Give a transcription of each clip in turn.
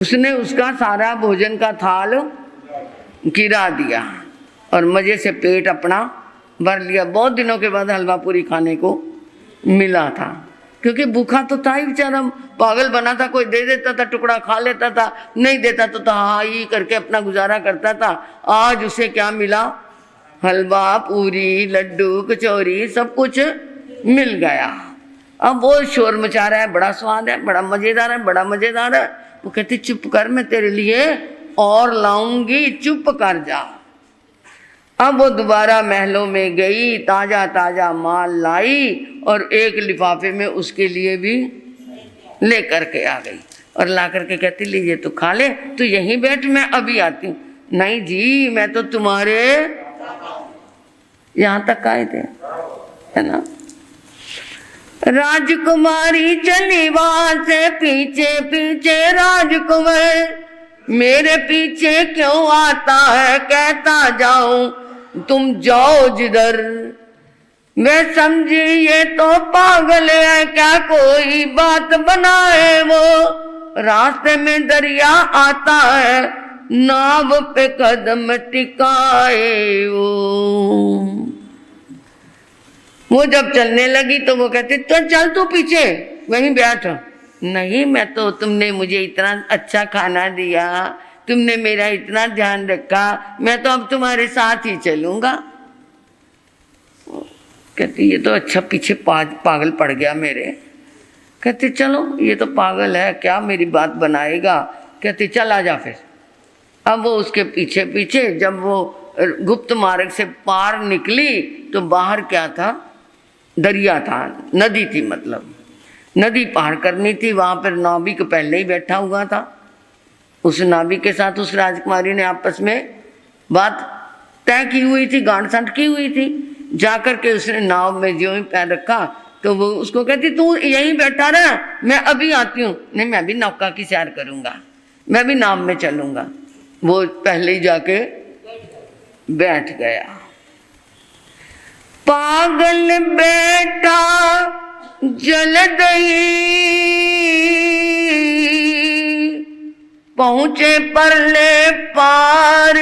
उसने उसका सारा भोजन का थाल गिरा दिया और मजे से पेट अपना भर लिया। बहुत दिनों के बाद हलवा पूरी खाने को मिला था, क्योंकि भूखा तो था ही बेचारा, पागल बना था। कोई दे देता था टुकड़ा खा लेता था, नहीं देता तो हाई करके अपना गुजारा करता था। आज उसे क्या मिला? हलवा पूरी लड्डू कचौरी सब कुछ मिल गया। अब वो शोर मचा रहा है, बड़ा स्वाद है, बड़ा मजेदार है, बड़ा मजेदार है। वो कहती चुप कर, मैं तेरे लिए और लाऊंगी, चुप कर जा। अब वो दोबारा महलों में गई, ताजा ताजा माल लाई और एक लिफाफे में उसके लिए भी ले करके आ गई और ला करके कहती लीजिए तू खा ले, तू यहीं बैठ, मैं अभी आती हूँ। नहीं जी, मैं तो तुम्हारे यहां तक आए थे, है ना। राजकुमारी चली वहां से पीछे पीछे, राजकुमार मेरे पीछे क्यों आता है, कहता जाऊं तुम जाओ जिधर। मैं समझी ये तो पागल है, क्या कोई बात बनाए। वो रास्ते में दरिया आता है, नाव पे कदम टिकाए। वो जब चलने लगी तो वो कहती तो चल तू पीछे वहीं बैठ। नहीं, मैं तो, तुमने मुझे इतना अच्छा खाना दिया, तुमने मेरा इतना ध्यान रखा, मैं तो अब तुम्हारे साथ ही चलूंगा। कहती ये तो अच्छा पीछे पागल पड़ गया मेरे। कहती चलो ये तो पागल है, क्या मेरी बात बनाएगा। कहती चल आ जा फिर। अब वो उसके पीछे पीछे, जब वो गुप्त मार्ग से पार निकली तो बाहर क्या था? दरिया था, नदी थी, मतलब नदी पार करनी थी। वहां पर नाविक पहले ही बैठा हुआ था। उस नाविक के साथ उस राजकुमारी ने आपस में बात तय की हुई थी, गांठ की हुई थी। जाकर के उसने नाव में जो ही पैर रखा तो वो उसको कहती तू यहीं बैठा रहा, मैं अभी आती हूँ। नहीं, मैं भी नौका की सैर करूंगा, मैं भी नाव में चलूंगा। वो पहले ही जाके बैठ गया। पागल बेटा जलदई पहुंचे परले पार,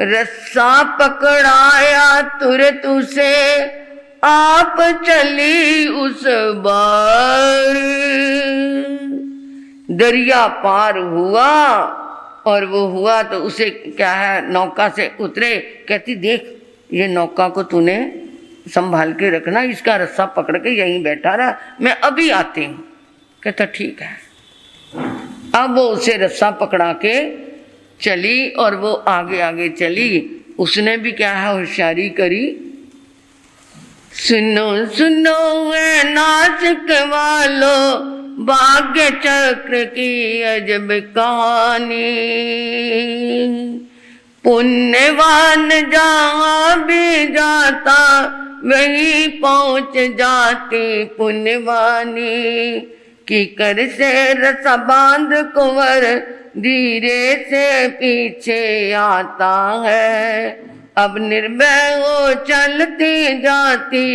रस्सा पकड़ाया तुरंत उसे, आप चली उस बार। दरिया पार हुआ और वो हुआ तो उसे क्या है, नौका से उतरे। कहती देख ये नौका को तूने संभाल के रखना, इसका रस्सा पकड़ के यहीं बैठा रहा, मैं अभी आती हूँ। कहता ठीक है। अब वो उसे रस्सा पकड़ा के चली और वो आगे आगे चली। उसने भी क्या है होशियारी करी। सुनो सुनो है नासिक वालो, भाग्य चक्र की अजब कहानी। पुण्यवान जहाँ भी जाता वहीं पहुँच जाती पुण्यवानी। कि कर से रसा बांध कुंवर धीरे से पीछे आता है। अब निर्भय हो चलती जाती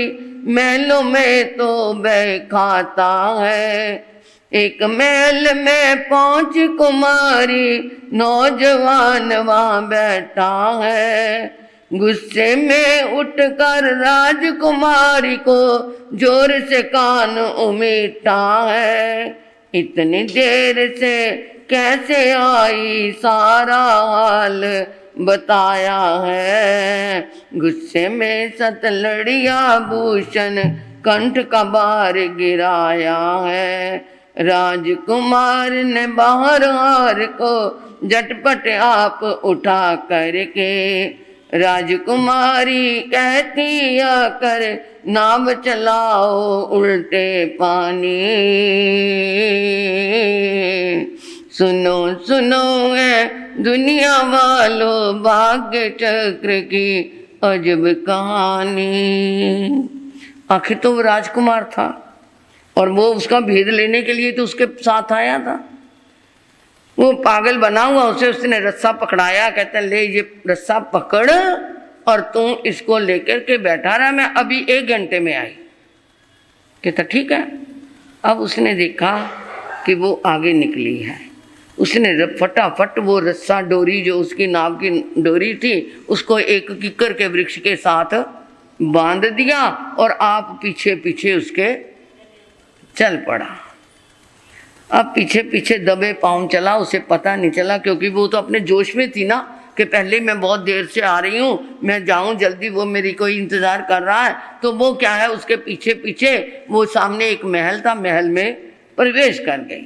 महलों में तो बह खाता है। एक महल में पहुंच कुमारी, नौजवान वहां बैठा है। गुस्से में उठकर राजकुमारी को जोर से कान उमेटा है। इतनी देर से कैसे आई, सारा हाल बताया है। गुस्से में सतलड़िया भूषण कंठ का बार गिराया है। राजकुमार ने बाहर हार को झटपट आप उठा करके, राजकुमारी कहती आकर नाव चलाओ उल्टे पानी। सुनो सुनो है दुनिया वालों, भाग्य चक्र की अजब कहानी। आखिर तो वो राजकुमार था और वो उसका भेद लेने के लिए तो उसके साथ आया था। वो पागल बना हुआ, उसे उसने रस्सा पकड़ाया। कहता ले ये रस्सा पकड़ और तू इसको लेकर के बैठा रहा, मैं अभी 1 घंटे में आई। कहता ठीक है। अब उसने देखा कि वो आगे निकली है। उसने फटाफट वो रस्सा डोरी जो उसकी नाव की डोरी थी उसको एक किक्कर के वृक्ष के साथ बांध दिया और आप पीछे पीछे उसके चल पड़ा। अब पीछे पीछे दबे पाँव चला, उसे पता नहीं चला क्योंकि वो तो अपने जोश में थी ना कि पहले मैं बहुत देर से आ रही हूँ, मैं जाऊँ जल्दी, वो मेरी कोई इंतज़ार कर रहा है। तो वो क्या है, उसके पीछे पीछे वो सामने एक महल था, महल में प्रवेश कर गई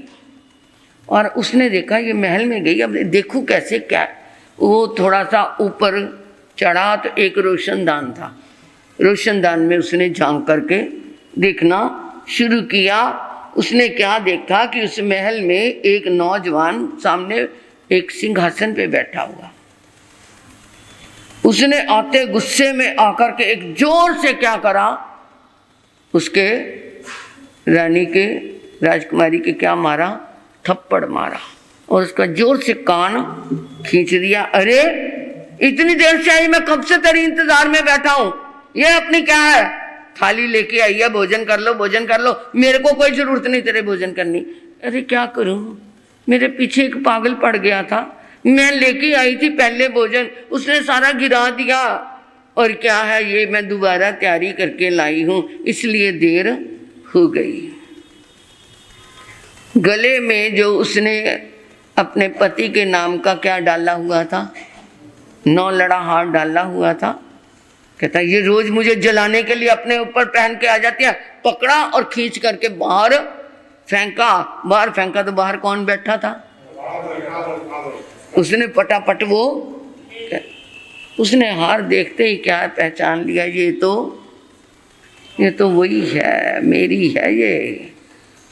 और उसने देखा ये महल में गई, अब देखूँ कैसे क्या। वो थोड़ा सा ऊपर चढ़ा तो एक रोशनदान था, रोशनदान में उसने झांक करके देखना शुरू किया। उसने क्या देखा कि उस महल में एक नौजवान सामने एक सिंहासन पे बैठा हुआ। उसने आते गुस्से में आकर के एक जोर से क्या करा, उसके रानी के, राजकुमारी के क्या मारा, थप्पड़ मारा और उसका जोर से कान खींच दिया। अरे इतनी देर से आई, मैं कब से तेरी इंतजार में बैठा हूं, ये अपनी क्या है, थाली लेके आई है, भोजन कर लो, भोजन कर लो, मेरे को कोई जरूरत नहीं तेरे भोजन करनी। अरे क्या करूं, मेरे पीछे एक पागल पड़ गया था, मैं लेके आई थी पहले भोजन, उसने सारा गिरा दिया और क्या है ये मैं दोबारा तैयारी करके लाई हूं, इसलिए देर हो गई। गले में जो उसने अपने पति के नाम का क्या डाला हुआ था, 9 लड़ा हार डाला हुआ था। कहता ये रोज मुझे जलाने के लिए अपने ऊपर पहन के आ जाती है। पकड़ा और खींच करके बाहर फेंका, बाहर फेंका तो बाहर कौन बैठा था, उसने पटापट वो, उसने हार देखते ही क्या पहचान लिया, ये तो वही है, मेरी है ये,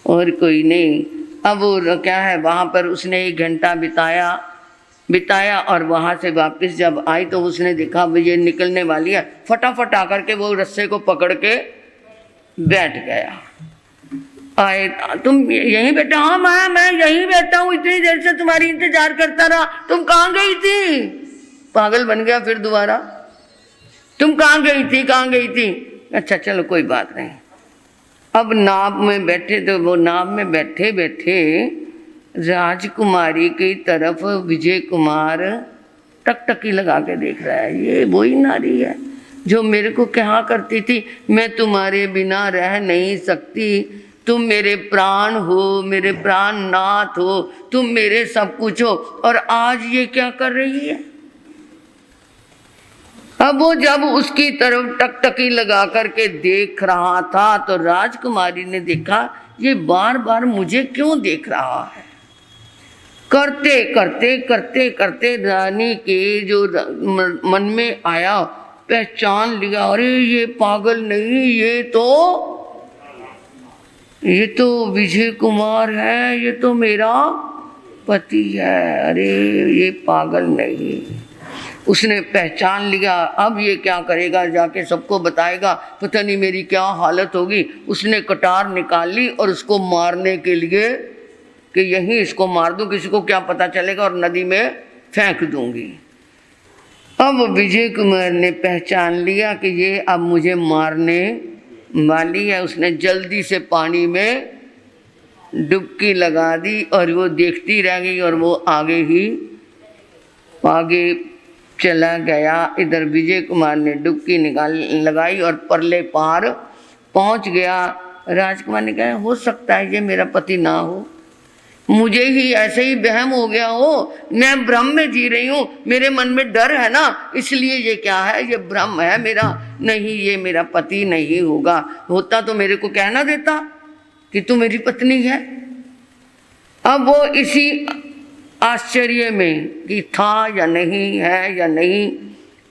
और कोई नहीं। अब वो क्या है, वहाँ पर उसने 1 घंटा बिताया और वहाँ से वापस जब आई तो उसने देखा ये निकलने वाली है, फटाफट आकर के वो रस्से को पकड़ के बैठ गया। आए तुम यहीं बैठे? हाँ मैं यहीं बैठा हूँ, इतनी देर से तुम्हारी इंतजार करता रहा, तुम कहाँ गई थी? पागल बन गया फिर दोबारा, तुम कहाँ गई थी? अच्छा चलो कोई बात नहीं। अब नाव में बैठे तो वो नाव में बैठे बैठे राजकुमारी की तरफ विजय कुमार टकटकी लगा के देख रहा है। ये वही नारी है जो मेरे को कहा करती थी मैं तुम्हारे बिना रह नहीं सकती, तुम मेरे प्राण हो, मेरे प्राण नाथ हो, तुम मेरे सब कुछ हो, और आज ये क्या कर रही है। अब वो जब उसकी तरफ टकटकी लगा करके देख रहा था तो राजकुमारी ने देखा ये बार बार मुझे क्यों देख रहा है। करते करते रानी के जो मन में आया, पहचान लिया, अरे ये पागल नहीं, ये तो विजय कुमार है, ये तो मेरा पति है, अरे ये पागल नहीं। उसने पहचान लिया। अब ये क्या करेगा, जाके सबको बताएगा, पता नहीं मेरी क्या हालत होगी। उसने कटार निकाल ली और उसको मारने के लिए कि यहीं इसको मार दूं, किसी को क्या पता चलेगा, और नदी में फेंक दूंगी। अब विजय कुमार ने पहचान लिया कि ये अब मुझे मारने वाली है। उसने जल्दी से पानी में डुबकी लगा दी और वो देखती रह गई और वो आगे चला गया। इधर विजय कुमार ने डुबकी लगाई और परले पार पहुंच गया। राजकुमार ने कहा हो सकता है ये मेरा पति ना हो, मुझे ही ऐसे ही वहम हो गया हो, मैं भ्रम में जी रही हूँ, मेरे मन में डर है ना, इसलिए ये क्या है, ये भ्रम है मेरा, नहीं ये मेरा पति नहीं होगा। होता तो मेरे को कहना देता कि तू मेरी पत्नी है। अब वो इसी आश्चर्य में कि था या नहीं है या नहीं,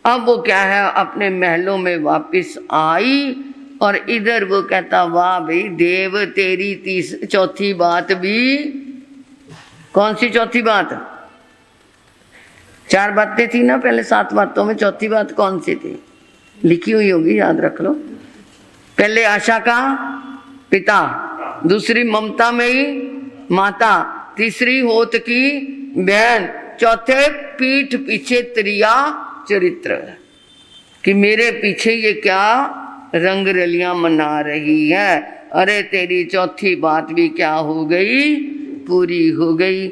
अब वो क्या है अपने महलों में वापस आई और इधर वो कहता वाह भाई देव तेरी चौथी बात भी। कौन सी चौथी बात? 4 बातें थी ना पहले, 7 बातों में चौथी बात कौन सी थी? लिखी हुई होगी, याद रख लो। पहले आशा का पिता, दूसरी ममता में ही माता, तीसरी होत की बहन, चौथे पीठ पीछे त्रिया चरित्र, कि मेरे पीछे ये क्या रंग रलियां मना रही है। अरे तेरी चौथी बात भी क्या हो गई, पूरी हो गई।